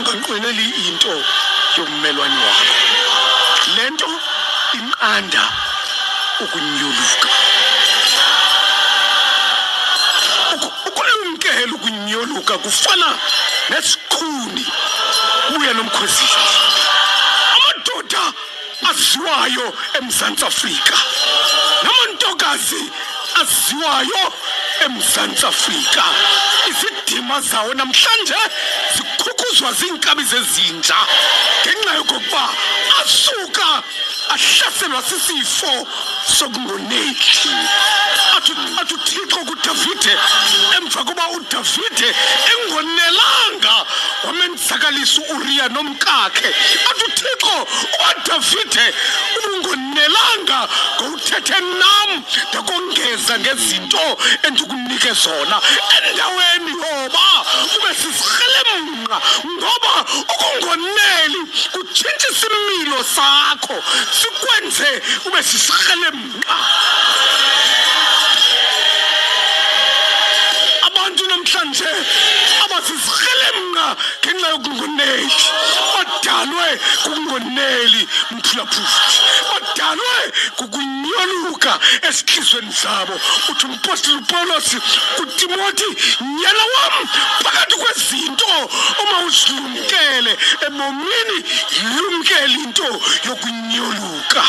unganqweneli into yommelwane wakho. Lento inqanda ukunyoluka. Ukulumkela ukunyoluka kufana nesiqhuni uya nomkhosini. Amadoda aziwayo eMzantsi Afrika namantokazi aziwayo eMzantsi Afrika, izidima zawo namhlanje zikhukuzwa zinkabi zezinja ngenxa yokuba asuka ahlaselwa sisifo sokungoneki. Athi uThixo kuDavide emva kuba uDavide engonelanga wamenzakalisa uUriya nomkakhe. Athi uThixo uDavide ubungonelanga ngokuthethe nam ndakongeza ngezinto endikunike zona endaweni yoba ube sisigelemnqa, ngoba ukungoneli kutshintsha isimilo sakho sikwenze ube sisigelemnqa. Abantu namhlanje abasisigelemnqa ngenxa yokungoneli, badalwe kukungoneli mphulaphuli, badalwe kukunyoluka esihlizweni zabo. Uthi umpostoli uPawulos kuTimoti, nyana wam, phakathi kwezinto uma uzilumkele ebomini, yilumkele into yokunyoluka.